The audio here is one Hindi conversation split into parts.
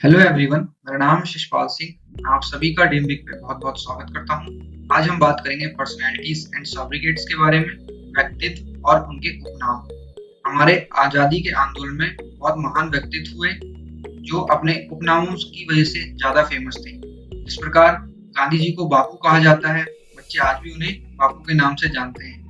हेलो एवरीवन, मेरा नाम है शिशपाल सिंह। मैं आप सभी का ड्रीमबिग पे बहुत-बहुत स्वागत करता हूँ। आज हम बात करेंगे पर्सनैलिटीज एंड सॉब्रिगेट्स के बारे में, व्यक्तित्व और उनके उपनाम। हमारे आज़ादी के आंदोलन में बहुत महान व्यक्तित्व हुए जो अपने उपनामों की वजह से ज़्यादा फेमस थे। इस प्रकार गांधी जी को बापू कहा जाता है। बच्चे आज भी उन्हें बापू के नाम से जानते हैं।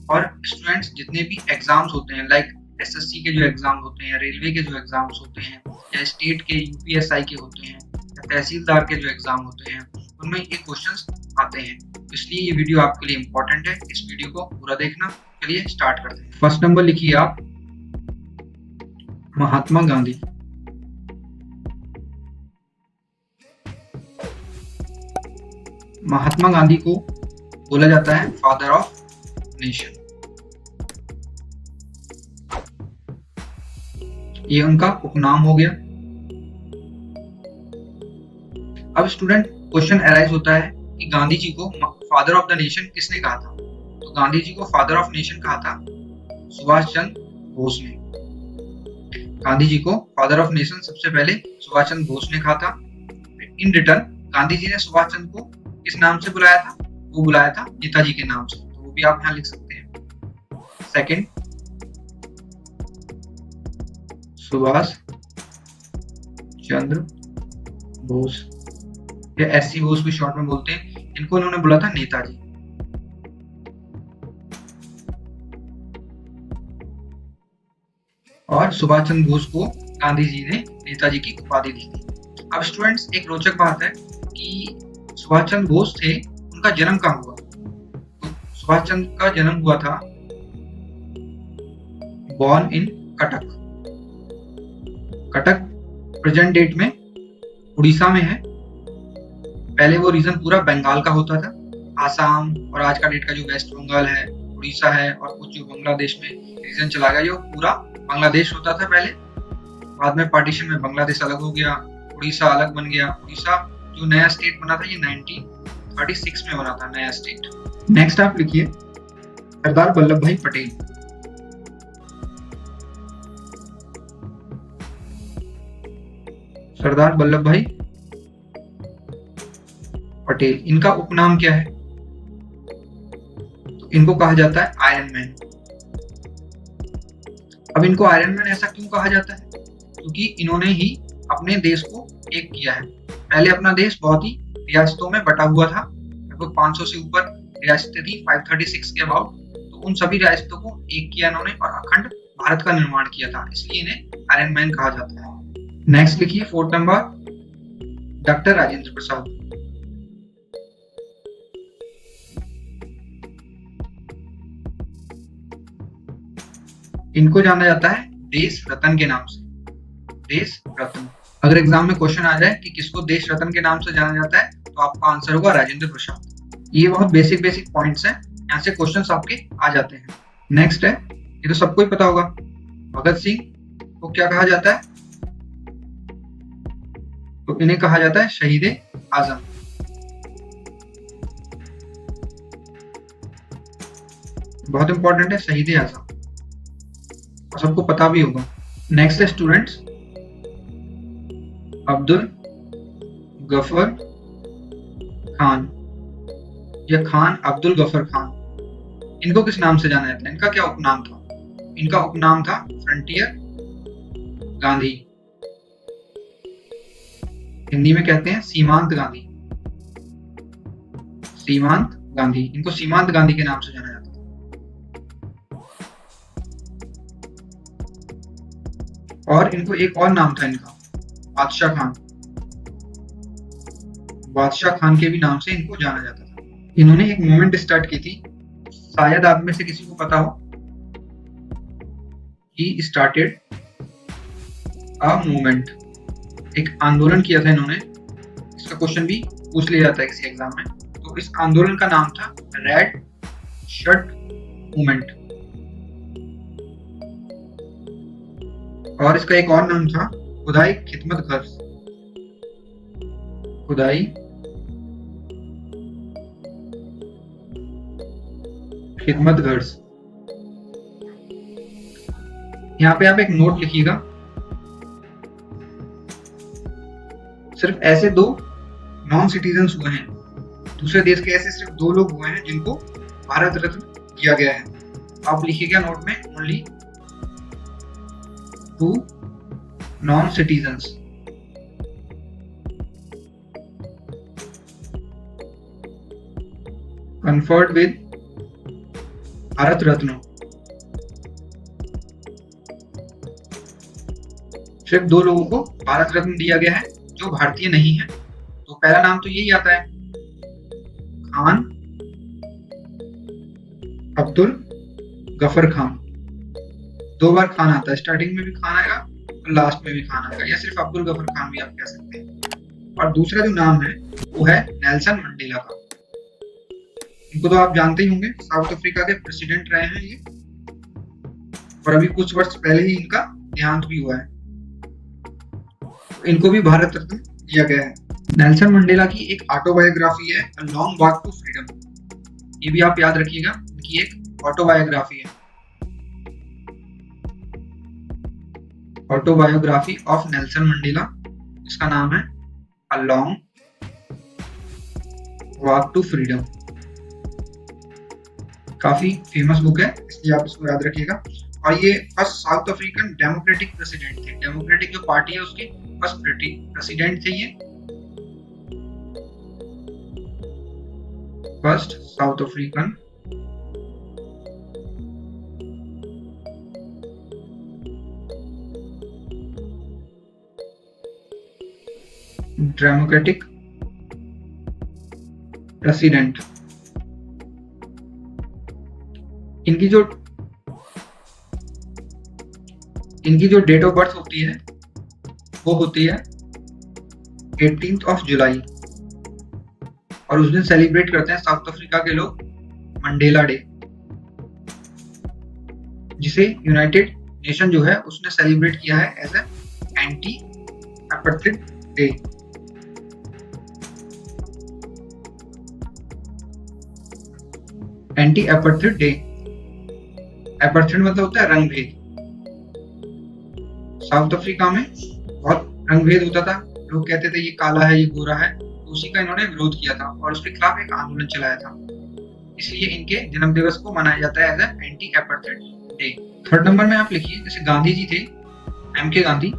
और स्टूडेंट्स जितने भी एग्जाम्स होते हैं लाइक एसएससी के जो एग्जाम होते हैं, रेलवे के जो एग्जाम्स होते हैं, या स्टेट के यूपीएसआई के होते हैं, या तहसीलदार के जो एग्जाम होते हैं, उनमें ये क्वेश्चंस आते हैं। इसलिए ये वीडियो आपके लिए इम्पोर्टेंट है। इस वीडियो को पूरा देखना। चलिए स्टार्ट करते हैं। फर्स्ट नंबर लिखिए आप, महात्मा गांधी। महात्मा गांधी को बोला जाता है फादर ऑफ नेशन। ये उनका उपनाम हो गया। अब स्टूडेंट क्वेश्चन अराइज होता है कि गांधी जी को फादर ऑफ द नेशन किसने कहा था। तो गांधी जी को फादर ऑफ नेशन कहा था सुभाष चंद्र बोस ने। गांधी जी को फादर ऑफ नेशन सबसे पहले सुभाष चंद्र बोस ने कहा था। इन रिटर्न गांधी जी ने सुभाष चंद्र को किस नाम से बुलाया था? वो बुलाया था नेताजी के नाम से। तो वो भी आप यहाँ लिख सकते हैं। सेकंड, सुभाष चंद्र बोस या एससी बोस भी शॉर्ट में बोलते हैं। इनको उन्होंने बोला था नेताजी। और सुभाष चंद्र बोस को गांधी जी ने नेताजी की उपाधि दी थी। अब स्टूडेंट्स एक रोचक बात है कि सुभाष चंद्र बोस थे, उनका जन्म कहाँ हुआ? तो सुभाष चंद्र का जन्म हुआ था born in Cuttack. Cuttack present date में उड़ीसा में है। पहले वो रीजन पूरा बंगाल का होता था। आसाम और आज का डेट का जो वेस्ट बंगाल है, उड़ीसा है, और कुछ जो बांग्लादेश में रीजन चला गया, जो पूरा बांग्लादेश होता था पहले। बाद में पार्टीशन में बांग्लादेश अलग हो गया, उड़ीसा अलग बन गया। उड़ीसा जो नया स्टेट बना था ये 1936 में बना था, नया स्टेट। नेक्स्ट आप लिखिए सरदार वल्लभ भाई पटेल। सरदार वल्लभ भाई पटेल, इनका उपनाम क्या है? तो इनको कहा जाता है आयरन मैन। अब इनको आयरन मैन ऐसा क्यों कहा जाता है? क्योंकि इन्होंने ही अपने देश को एक किया है। पहले अपना देश बहुत ही रियासतों में बटा हुआ था। लगभग 500 से ऊपर रियासतें थी, 536 के अबाउट। तो उन सभी रियासतों को एक किया इन्होंने और अखंड भारत का निर्माण किया था। इसलिए इन्हें आयरन मैन कहा जाता है। नेक्स्ट लिखिए fourth number, doctor Rajendra Prasad. इनको जाना जाता है देश रत्न के नाम से। देश रत्न। अगर एग्जाम में क्वेश्चन आ जाए कि किसको देश रत्न के नाम से जाना जाता है तो आपका आंसर होगा राजेंद्र प्रसाद। ये बहुत बेसिक बेसिक पॉइंट्स हैं, यहाँ से क्वेश्चंस आपके आ जाते हैं। नेक्स्ट है, ये तो सबको ही पता होगा, भगत सिंह को क्या कहा जाता है? तो इन्हें कहा जाता है शहीद आजम। बहुत इंपॉर्टेंट है शहीद आजम, और सबको पता भी होगा। नेक्स्ट है स्टूडेंट्स, अब्दुल गफर खान या खान अब्दुल गफर खान। इनको किस नाम से जाना जाता है? इनका क्या उपनाम था? इनका उपनाम था फ्रंटियर गांधी। हिंदी में कहते हैं सीमांत गांधी। सीमांत गांधी, इनको सीमांत गांधी के नाम से जाना जाता था। और इनको एक और नाम था इनका, बादशाह खान। बादशाह खान के भी नाम से इनको जाना जाता था। इन्होंने एक मूवमेंट स्टार्ट की थी, शायद आप में से किसी को पता हो। ही स्टार्टेड अ मूवमेंट, एक आंदोलन किया था इन्होंने। इसका क्वेश्चन भी पूछ लिया जाता है किसी एग्जाम में। तो इस आंदोलन का नाम था रेड शर्ट मूवमेंट। और इसका एक और नाम था खुदाई खिदमत घर। खुदाई खिदमत घर। यहाँ पे आप एक नोट लिखिएगा, सिर्फ ऐसे 2 नॉन सिटीजन्स हुए हैं, दूसरे देश के ऐसे सिर्फ 2 लोग हुए हैं जिनको भारत रत्न दिया गया है। आप लिखिएगा नोट में only 2 non citizens. conferred with Bharat Ratna. सिर्फ 2 लोगों को भारत रत्न दिया गया है जो भारतीय नहीं है। तो पहला नाम तो यही आता है, खान अब्दुल गफर खान। 2 बार खान आता है, स्टार्टिंग में भी खान आएगा और लास्ट में भी खान आएगा, या सिर्फ अब्दुल गफर खान भी आप कह सकते हैं। और दूसरा जो नाम है वो है नेल्सन मंडेला का। इनको तो आप जानते ही होंगे, साउथ अफ्रीका के प्रेसिडेंट रहे हैं ये, और अभी कुछ वर्ष पहले ही इनका देहांत भी हुआ है। इनको भी भारत रत्न दिया गया है। नेल्सन मंडेला की एक ऑटोबायोग्राफी है, a long walk to freedom. ये भी आप याद रखिएगा, इनकी एक ऑटोबायोग्राफी है, ऑटोबायोग्राफी ऑफ नेल्सन मंडेला। इसका नाम है a long walk to freedom. काफी फेमस बुक है, इसलिए आप इसको याद रखिएगा। और ये first South African democratic president थे। डेमोक्रेटिक जो पार्टी है उसकी फर्स्ट प्रेसिडेंट थे ये, first South African democratic president. इनकी जो डेट ऑफ बर्थ होती है वो होती है 18 जुलाई, और उस दिन सेलिब्रेट करते हैं साउथ अफ्रीका के लोग मंडेला डे, जिसे यूनाइटेड नेशन जो है उसने सेलिब्रेट किया है as a anti apartheid day. Anti apartheid day, apartheid मतलब होता है रंग भेद। साउथ अफ्रीका में बहुत रंग भेद होता था, लोग कहते थे ये काला है, ये गोरा है, तो उसी का इन्होंने विरोध किया था और उसके खिलाफ एक आंदोलन चलाया था। इसलिए इनके जन्म दिवस को मनाया जाता है as a anti apartheid day. Third number में आप लिखिए, जैसे गांधी जी थे, एम.के. गांधी,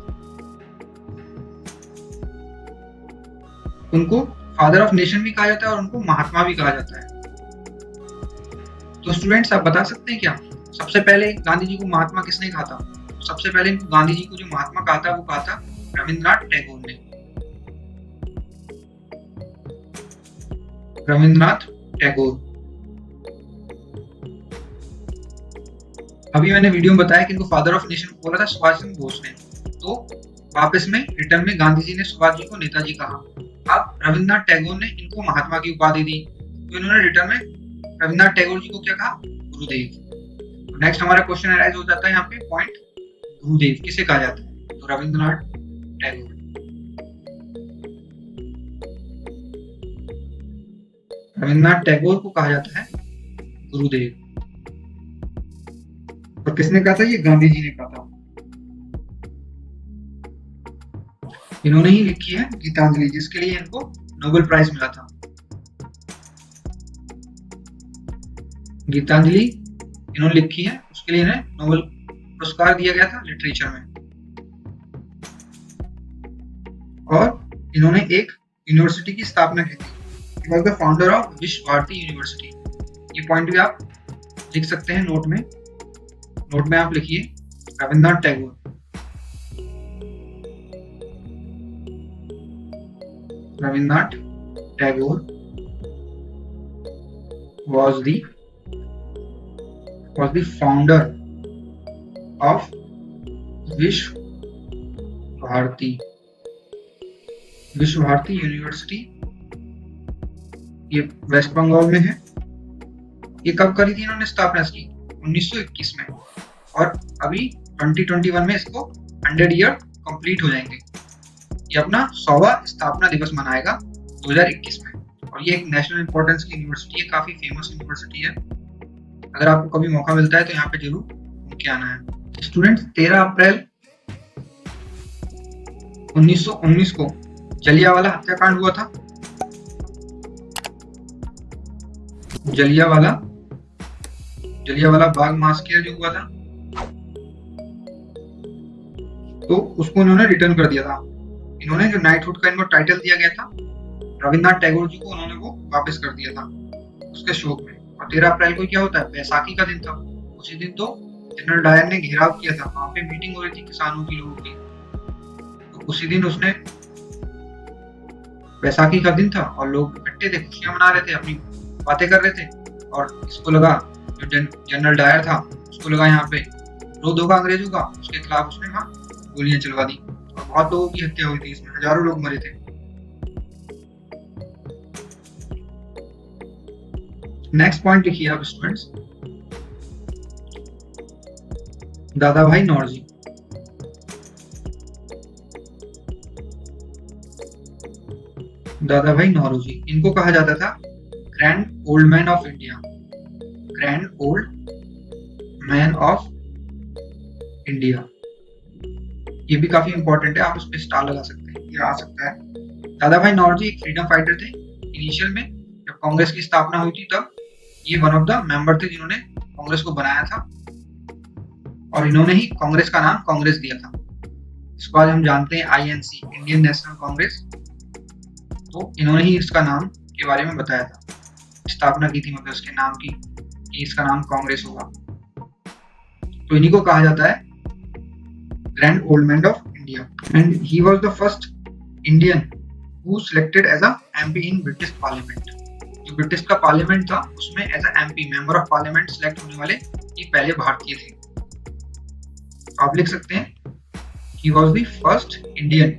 उनको फादर ऑफ नेशन भी कहा जाता है और उनको महात्मा भी कहा जाता है। तो स्टूडेंट्स आप बता सकते हैं क्या, सबसे पहले गांधी जी को महात्मा किसने कहा था? सबसे पहले इनको गांधी जी को जो महात्मा कहा था वो कहा था रविंद्रनाथ टैगोर ने। रविंद्रनाथ टैगोर। अभी मैंने वीडियो में बताया कि इनको फादर ऑफ नेशन बोला था सुभाष चंद्र बोस ने, तो वापस में रिटर्न में गांधी जी ने सुभाष जी को नेताजी कहा। अब रविंद्रनाथ टैगोर ने इनको महात्मा की उपाधि दी, तो इन्होंने रिटर्न में रविंद्रनाथ टैगोर जी को क्या कहा? गुरुदेव। नेक्स्ट हमारा क्वेश्चन अराइज हो जाता है यहाँ पे पॉइंट, गुरुदेव किसे कहा जाता है? तो रविंद्रनाथ टैगोर। रविंद्रनाथ टैगोर को कहा जाता है गुरुदेव। और किसने कहा था? ये गांधी जी ने कहा था। इन्होंने ही लिखी है गीतांजलि, जिसके लिए इनको नोबेल प्राइज मिला था। गीतांजलि इन्होंने लिखी है, उसके लिए इन्हें नोबेल पुरस्कार दिया गया था लिटरेचर में। और इन्होंने एक यूनिवर्सिटी की स्थापना की थी, ही वाज द फाउंडर ऑफ विश्व भारती यूनिवर्सिटी। ये पॉइंट भी आप लिख सकते हैं नोट में। नोट में आप लिखिए Rabindranath Tagore. Rabindranath Tagore was the founder of विश्व भारती यूनिवर्सिटी। ये वेस्ट बंगाल में है। ये कब करी थी इन्होंने स्थापना इसकी? 1921 में, और अभी 2021 में इसको 100 ईयर कंप्लीट हो जाएंगे। ये अपना 100वां स्थापना दिवस मनाएगा 2021 में, और ये एक नेशनल इंपॉर्टेंस की यूनिवर्सिटी है, काफी फेमस यूनिवर्सिटी है। अगर आपको कभी मौका मिलता है तो यहाँ पे जरूर घूम के आना है। स्टूडेंट्स 13 अप्रैल 1919 को जलियांवाला हत्याकांड हुआ था। जलियांवाला बाग मास्कर जो हुआ था, तो उसको इन्होंने रिटर्न कर दिया था। इन्होंने जो नाइटहुड का इनको टाइटल दिया गया था रविन्द्रनाथ टैगोर जी को, उन्होंने वो वापस कर दिया था उसके शोक में। और 13 अप्रैल को क्या होता है, बैसाखी का दिन था। उसी दिन तो जनरल डायर ने घेराव किया था, वहां पे मीटिंग हो रही थी किसानों की, लोगों की। तो उसी दिन उसने, बैसाखी का दिन था और लोग इकट्ठे थे, खुशियां मना रहे थे, अपनी बातें कर रहे थे। और इसको लगा, जो जनरल डायर था उसको लगा यहाँ पे विरोध होगा अंग्रेजों का, उसके खिलाफ उसने वहां गोलियां चलवा दी और बहुत लोगों की हत्या हुई थी, इसमें हजारों लोग मरे थे। नेक्स्ट पॉइंट लिखिए आप स्टूडेंट्स, दादा भाई नौरोजी। दादा भाई नौरोजी, इनको कहा जाता था grand old man of India. Grand old man of India, ये भी काफी इंपॉर्टेंट है, आप उस पर स्टार लगा सकते हैं, ये आ सकता है। दादा भाई नौरोजी एक फ्रीडम फाइटर थे। इनिशियल में जब कांग्रेस की स्थापना हुई थी तब ये वन ऑफ द मेंबर थे जिन्होंने कांग्रेस को बनाया था, और इन्होंने ही कांग्रेस का नाम कांग्रेस दिया था। इसको आज हम जानते हैं आईएनसी, इंडियन नेशनल कांग्रेस। तो इन्होंने ही इसका नाम के बारे में बताया था, स्थापना की थी, मतलब इसके नाम की, कि इसका नाम कांग्रेस होगा। तो इन्हीं को कहा जाता है grand old man of India. And he was the first Indian who selected as a MP in British parliament. जो ब्रिटिश का पार्लियामेंट था उसमें as a MP, member of parliament, select होने वाले ये पहले भारतीय थे। तो आप लिख सकते हैं he was the first Indian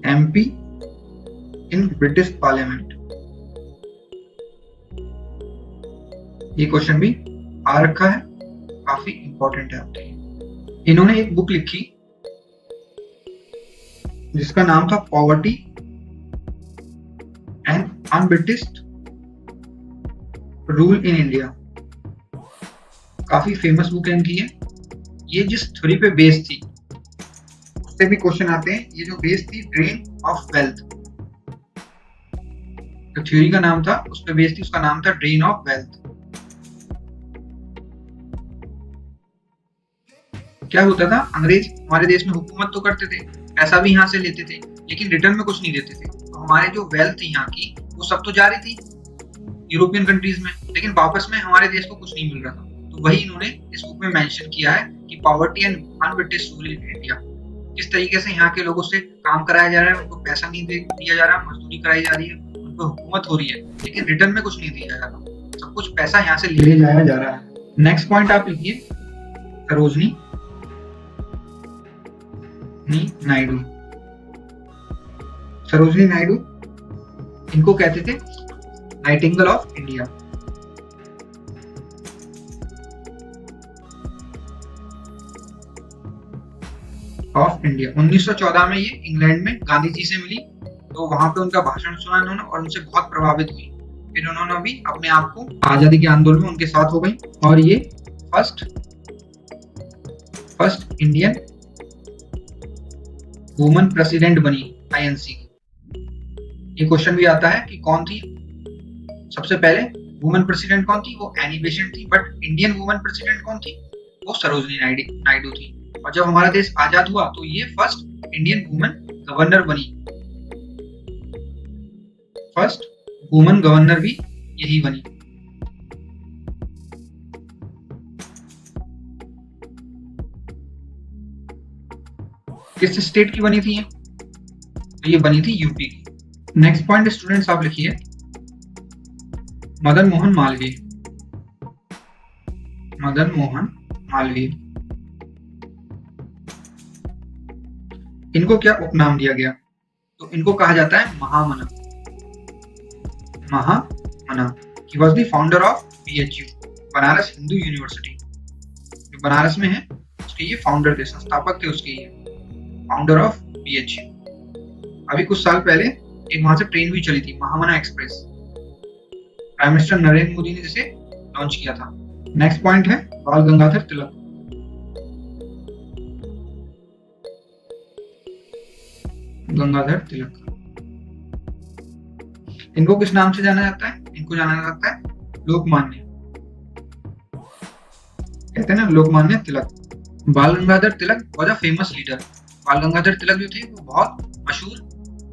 MP in British Parliament। ये क्वेश्चन भी आ रखा है, काफी इंपॉर्टेंट है आपके लिए। इन्होंने एक बुक लिखी जिसका नाम था poverty and unBritish rule in India. काफी फेमस बुक है इनकी है। ये जिस थ्योरी पे बेस्ड थी उससे भी क्वेश्चन आते हैं। ये जो बेस थी ड्रेन ऑफ वेल्थ, जो थ्योरी का नाम था उस पे बेस्ड थी, उसका नाम था ड्रेन ऑफ वेल्थ। क्या होता था, अंग्रेज हमारे देश में हुकूमत तो करते थे, पैसा भी यहाँ से लेते थे, लेकिन रिटर्न में कुछ नहीं देते थे। तो हमारे जो वेल्थ थी यहाँ की वो सब तो जा रही थी यूरोपियन कंट्रीज में, लेकिन वापस में हमारे देश को कुछ नहीं मिल रहा था। तो वही इन्होंने इस बुक में मेंशन किया है कि poverty and un-British rule in India, किस तरीके से यहाँ के लोगों से काम कराया जा रहा है, उनको पैसा नहीं दिया जा रहा, मजदूरी कराई जा रही है, उनको हुकूमत हो रही है, लेकिन रिटर्न में कुछ नहीं दिया जा रहा, सब कुछ पैसा यहाँ से ले जाया जा रहा है। नेक्स्ट पॉइंट आप लिखिए, सरोजनी नायडू। सरोजनी नायडू, इनको कहते थे Nightingale of India. Of India 1914 में ये इंग्लैंड में गांधी जी से मिली, तो वहां पे उनका भाषण सुना इन्होंने और उनसे बहुत प्रभावित हुई। फिर उन्होंने भी अपने आप को आजादी के आंदोलन में उनके साथ हो गई और ये फर्स्ट इंडियन वुमन प्रेसिडेंट बनी आईएनसी की। ये क्वेश्चन भी आता है कि कौन थी सबसे पहले वुमन प्रेसिडेंट, कौन थी, वो एनी बेसेंट थी, बट इंडियन वुमन प्रेसिडेंट कौन थी, वो सरोजनी नायडू थी। और जब हमारा देश आजाद हुआ तो ये फर्स्ट इंडियन वुमन गवर्नर बनी। फर्स्ट वुमन गवर्नर भी यही बनी। किस स्टेट की बनी थी ये? तो ये बनी थी यूपी की। नेक्स्ट पॉइंट स्टूडेंट्स आप लिखिए, मदन मोहन मालवीय। मदन मोहन मालवीय, इनको क्या उपनाम दिया गया? तो इनको कहा जाता है महामना। महामना। He was the founder of BHU, Banaras Hindu university, जो बनारस में है, उसके ये फाउंडर थे, संस्थापक थे उसके, ये फाउंडर ऑफ BHU। अभी कुछ साल पहले एक वहां से ट्रेन भी चली थी, Mahamana express, prime minister Narendra Modi ने जिसे लॉन्च किया था। नेक्स्ट पॉइंट है बाल गंगाधर तिलक। गंगाधर तिलक, इनको किस नाम से जाना जाता है? इनको जाना जाता है लोकमान्य, कहते हैं ना लोकमान्य तिलक। बाल Gangadhar Tilak was a famous leader. बाल गंगाधर तिलक जो थे वो बहुत मशहूर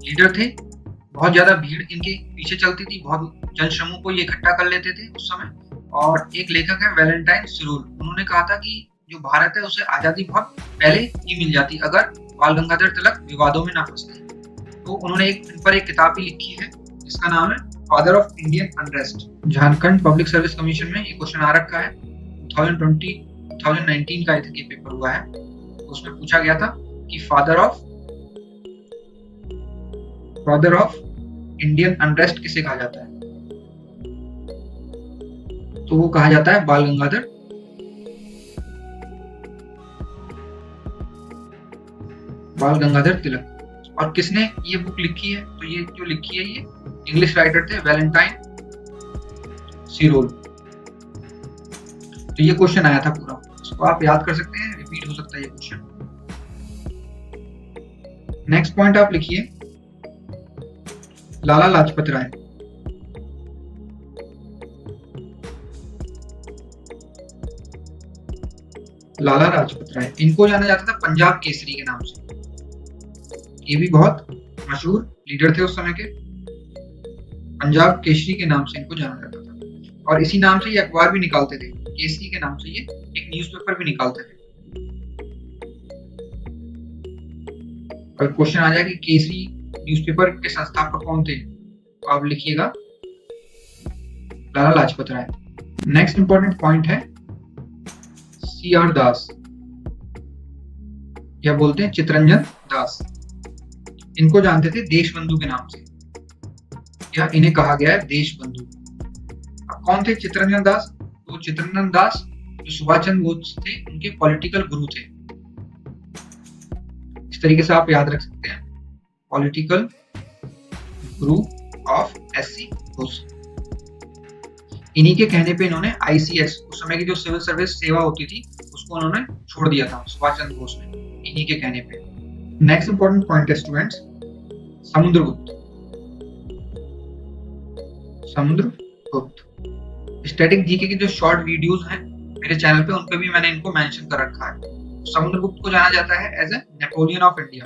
लीडर थे। बहुत ज्यादा भीड़ इनके पीछे चलती थी, बहुत जन समूह को ये इकट्ठा कर लेते थे उस समय। और एक लेखक है वैलेंटाइन सिरोल, उन्होंने कहा था कि जो भारत है उसे आजादी बहुत पहले ही मिल जाती अगर बाल गंगाधर तिलक विवादों में ना फंसते। तो उन्होंने इन पर एक किताब भी लिखी है जिसका नाम है father of Indian unrest. Jharkhand public service commission में ये क्वेश्चन आ रखा है, 2019 का ये पेपर हुआ है। तो उसमें पूछा गया था कि फादर ऑफ इंडियन अनरेस्ट किसे कहा जाता है? तो वो कहा जाता है बाल गंगाधर तिलक। और किसने ये बुक लिखी है? तो ये जो लिखी है ये इंग्लिश राइटर थे वैलेंटाइन सिरोल। तो ये क्वेश्चन आया था पूरा, इसको आप याद कर सकते हैं, रिपीट हो सकता है ये क्वेश्चन। नेक्स्ट पॉइंट आप लिखिए लाला लाजपत राय। लाला लाजपत राय, इनको जाना जाता था पंजाब केसरी के नाम से। ये भी बहुत मशहूर लीडर थे उस समय के। पंजाब केसरी के नाम से इनको जाना जाता था। और इसी नाम से ये अखबार भी निकालते थे, केसरी के नाम से ये एक न्यूज़पेपर भी निकालते थे। और क्वेश्चन आ जाए कि केसरी न्यूज़पेपर के संस्थापक कौन थे, तो आप लिखिएगा Lala Lajpat Rai. Next important point है CR दास, या बोलते हैं चितरंजन दास। इनको जानते थे देशबंधु के नाम से, या इन्हें कहा गया है देशबंधु। अब कौन थे चितरंजन दास? तो चितरंजन दास जो सुभाष चंद्र बोस थे उनके पॉलिटिकल गुरु थे। इस तरीके से आप याद रख सकते हैं, political Guru of SC Bose. इन्हीं के कहने पे इन्होंने ICS, उस समय की जो सिविल सर्विस सेवा होती थी उसको उन्होंने छोड़ दिया था सुभाष चंद्र बोस ने, इन्हीं के कहने पे। नेक्स्ट इंपॉर्टेंट पॉइंट है students Samudragupta. Samudragupta static GK की जो शॉर्ट वीडियोस हैं मेरे चैनल पे, उन पे भी मैंने इनको मेंशन कर रखा है। समुद्रगुप्त को जाना जाता है as a Napoleon of India.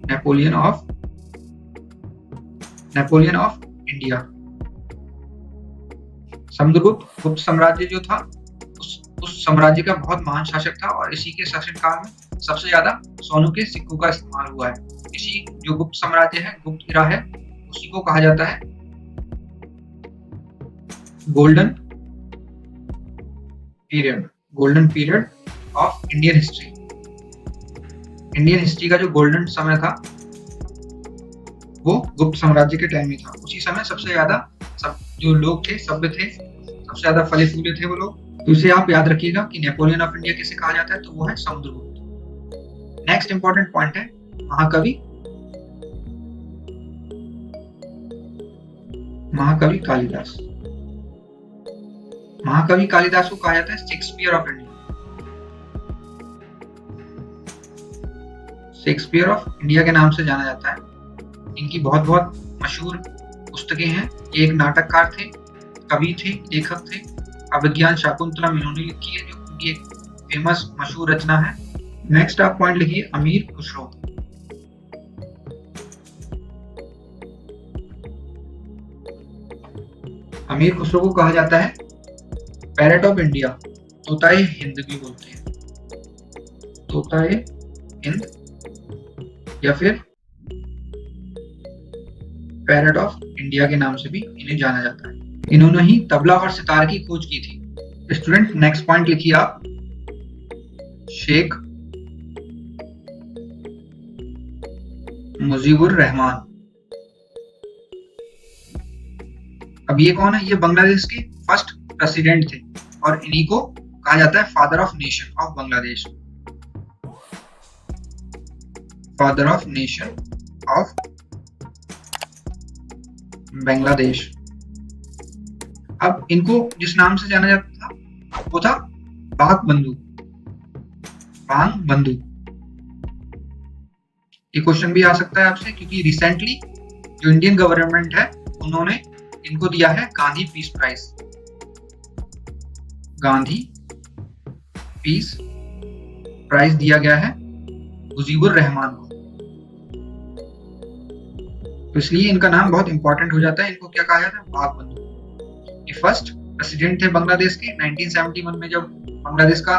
Napoleon of India. Samudragupta Gupta साम्राज्य जो था उस साम्राज्य का बहुत महान शासक था, और इसी के शासनकाल में सबसे ज्यादा सोने के सिक्कों का इस्तेमाल हुआ है। इसी जो गुप्त साम्राज्य है, गुप्त इरा है, उसी को कहा जाता है golden period of Indian history. Indian history का जो गोल्डन समय था वो गुप्त साम्राज्य के टाइम में था। उसी समय सबसे ज्यादा जो लोग थे, सभ्य थे, सबसे ज्यादा फले फूले थे वो लोग। तो इसे आप याद रखिएगा कि नेपोलियन ऑफ इंडिया किसे कहा जाता है, तो वो है समुद्रगुप्त। नेक्स्ट इंपॉर्टेंट पॉइंट है महाकवि कालिदास। महाकवि कालिदास को कहा जाता है Shakespeare of India. Shakespeare of India के नाम से जाना जाता है। इनकी बहुत मशहूर पुस्तकें हैं। ये एक नाटककार थे, कवि थे, लेखक थे। अभिज्ञान शाकुंतलम इन्होंने लिखी है, जो उनकी एक फेमस मशहूर रचना है। नेक्स्ट आप पॉइंट लिखिए अमीर खुसरो। अमीर खुसरो को कहा जाता है पैरेट ऑफ इंडिया, तोताए हिंद भी बोलते हैं, तोताए हिंद या फिर पैरेट ऑफ इंडिया के नाम से भी इन्हें जाना जाता है। इन्होंने ही तबला और सितार की खोज की थी। स्टूडेंट नेक्स्ट पॉइंट लिखिए आप शेख मुजीबुर रहमान। अब ये कौन है? ये बांग्लादेश के फर्स्ट प्रेसिडेंट थे, और इन्हीं को कहा जाता है father of nation of Bangladesh. Father of nation of Bangladesh. अब इनको जिस नाम से जाना जाता था वो था बाग बंधु, बांग बंधु। ये क्वेश्चन भी आ सकता है आपसे, क्योंकि रिसेंटली जो इंडियन गवर्नमेंट है उन्होंने इनको दिया है Gandhi peace prize, Gandhi peace prize दिया गया है मुजीबुर रहमान को। तो इसलिए इनका नाम बहुत इंपॉर्टेंट हो जाता है। इनको क्या कहा जाता है? बाग बंधु। ये फर्स्ट प्रेसिडेंट थे बांग्लादेश के। 1971 में जब बांग्लादेश का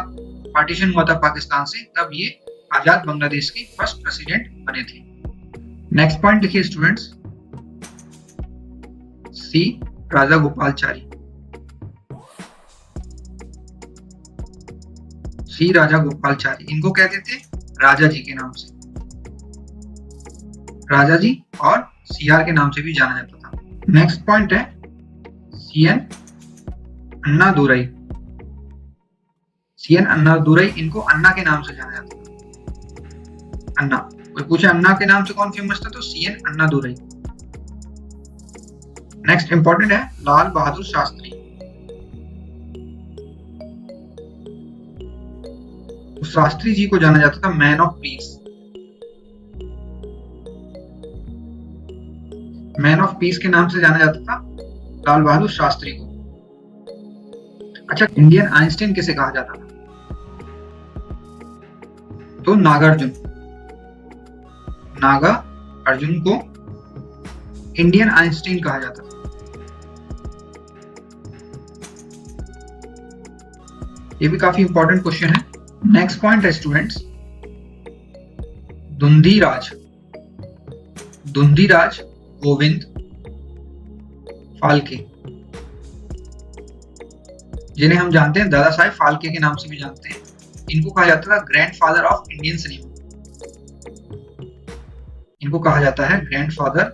पार्टीशन हुआ था पाकिस्तान से, तब ये आजाद बांग्लादेश के फर्स्ट प्रेसिडेंट बने थे। नेक्स्ट पॉइंट देखिए स्टूडेंट्स, सी राजा गोपालचारी। सी राजा गोपालचारी, इनको कहते थे राजा जी के नाम से, राजा जी और सीआर के नाम से भी जाना जाता था। नेक्स्ट पॉइंट है सीएन अन्नादुरई। सीएन अन्नादुरई, इनको अन्ना के नाम से जाना जाता था। अन्ना, कोई पूछे अन्ना के नाम से कौन फेमस था, तो सीएन अन्नादुरई। नेक्स्ट इंपॉर्टेंट है लाल बहादुर शास्त्री। तो शास्त्री जी को जाना जाता था man of peace. Man of peace के नाम से जाना जाता था लाल बहादुर शास्त्री को। अच्छा, इंडियन आइंस्टीन किसे कहा जाता था? तो नागार्जुन, नागा अर्जुन को इंडियन आइंस्टीन कहा जाता था। ये भी काफी इंपॉर्टेंट क्वेश्चन है। नेक्स्ट पॉइंट है स्टूडेंट्स, धुंधीराज। धुंधीराज गोविंद फाल्के, जिन्हें हम जानते हैं दादा साहेब फाल्के के नाम से भी जानते हैं। इनको कहा जाता था ग्रैंडफादर ऑफ इंडियन सिनेमा। इनको कहा जाता है ग्रैंडफादर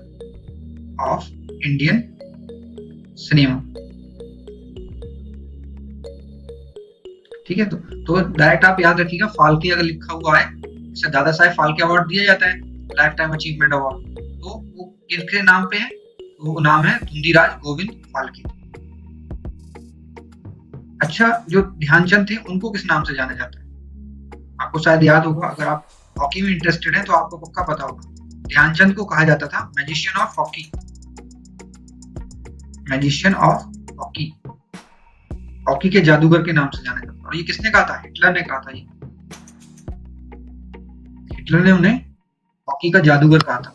ऑफ इंडियन सिनेमा। ठीक है, तो डायरेक्ट आप याद रखिएगा, फाल्के अगर लिखा हुआ है, इसे दादा साहेब फाल्के अवार्ड दिया जाता है, लाइफ टाइम अचीवमेंट अवार्ड, तो वो किसके नाम पे है? वो नाम है धुंधीराज गोविंद फाल्के। अच्छा, जो ध्यानचंद थे उनको किस नाम से जाना जाता है? आपको शायद याद होगा, अगर आप हॉकी में इंटरेस्टेड हैं तो आपको पक्का पता होगा। ध्यानचंद को कहा जाता था magician of hockey. Magician of hockey, hockey के जादूगर के नाम से जाना जाता है। और ये किसने कहा था? हिटलर ने कहा था। ये हिटलर ने उन्हें हॉकी का जादूगर कहा था।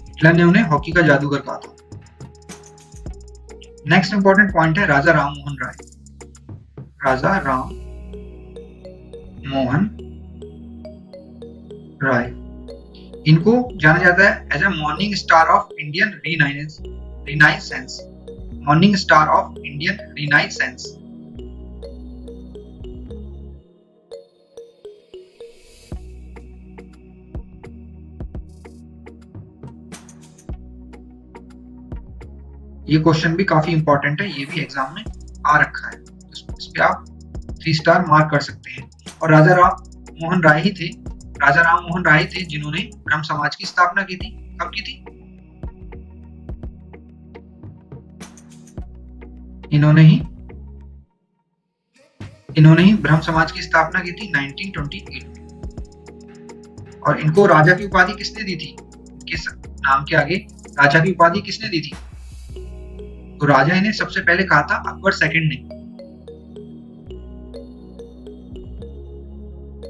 हिटलर ने उन्हें हॉकी का जादूगर कहा था। नेक्स्ट इंपॉर्टेंट पॉइंट है राजा राम मोहन राय। राजा राम मोहन राय, इनको जाना जाता है as a morning star of Indian renaissance. Morning star of Indian renaissance. ये क्वेश्चन भी काफी इंपॉर्टेंट है, ये भी एग्जाम में आ रखा है, इस पे आप 3 स्टार मार्क कर सकते हैं। और राजा राम मोहन राय ही थे, राजा राम मोहन राय थे जिन्होंने ब्रह्म समाज की स्थापना की थी। कब की थी? इन्होंने ही ब्रह्म समाज की स्थापना की थी 1928 में। और इनको राजा की उपाधि किसने दी थी? किस नाम के आगे राजा की उपाधि किसने दी थी? तो राजा इन्हें सबसे पहले कहा था अकबर सेकंड ने।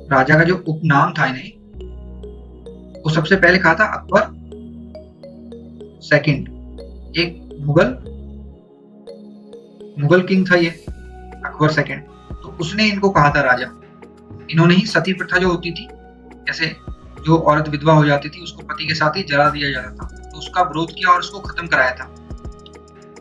राजा का जो उपनाम था इन्हें, वो सबसे पहले कहा था अकबर सेकंड। एक मुगल किंग था ये अकबर सेकंड, तो उसने इनको कहा था राजा। इन्होंने ही सती प्रथा जो होती थी, जैसे जो औरत विधवा हो जाती थी उसको पति के साथ ही जला दिया जाता था, तो उसका विरोध किया और उसको खत्म कराया था।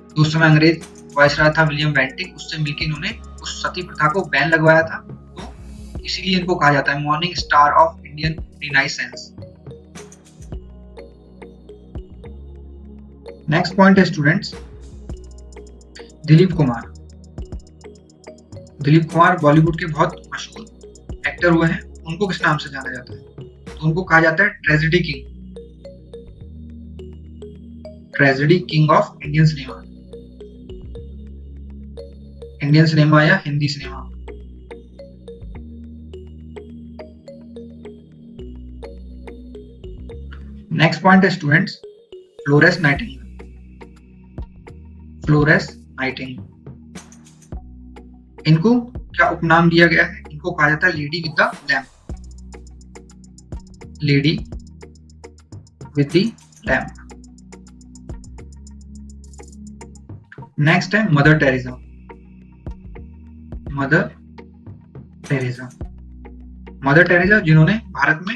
तो उस समय अंग्रेज वायसराय था विलियम बेंटिक, उससे मिलकर इन्होंने उस सती प्रथा को बैन लगवाया था। तो इसीलिए इनको कहा जाता है morning star of Indian renaissance. Next point है स्टूडेंट्स, दिलीप कुमार। दिलीप कुमार बॉलीवुड के बहुत मशहूर एक्टर हुए हैं। उनको किस नाम से जाना जाता है? तो उनको कहा जाता है tragedy king. Tragedy king of Indian cinema. Indian cinema या हिंदी सिनेमा? नेक्स्ट पॉइंट है students, Florence Nightingale. Florence Nightingale, इनको क्या उपनाम दिया गया है? इनको कहा जाता है lady with the lamp. Lady with the lamp. Next है Mother Teresa. Mother Teresa, Mother Teresa जिन्होंने भारत में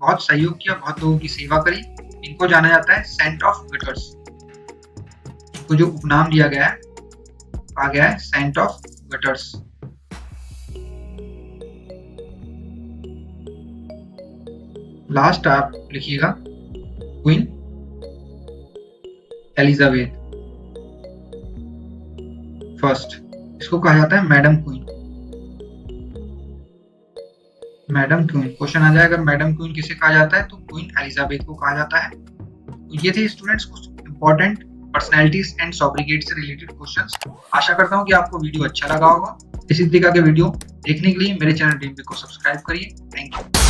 बहुत सहयोग किया, बहुत लोगों की सेवा करी, इनको जाना जाता है सेंट ऑफ गटर्स। इनको जो उपनाम दिया गया है, कहा गया है सेंट ऑफ गटर्स। लास्ट आप लिखिएगा क्वीन एलिजाबेथ फर्स्ट, इसको कहा जाता है madam queen. Madam queen question आ जाए, अगर मैडम क्वीन किसे कहा जाता है तो क्वीन एलिजाबेथ को कहा जाता है। तो ये थे स्टूडेंट्स कुछ इंपॉर्टेंट पर्सनैलिटीज एंड सॉब्रिगेट से रिलेटेड क्वेश्चंस। आशा करता हूँ कि आपको वीडियो अच्छा लगा होगा। इसी तरीके के वीडियो देखने के लिए मेरे चैनल ड्रीम बिग को सब्सक्राइब करिए। Thank you.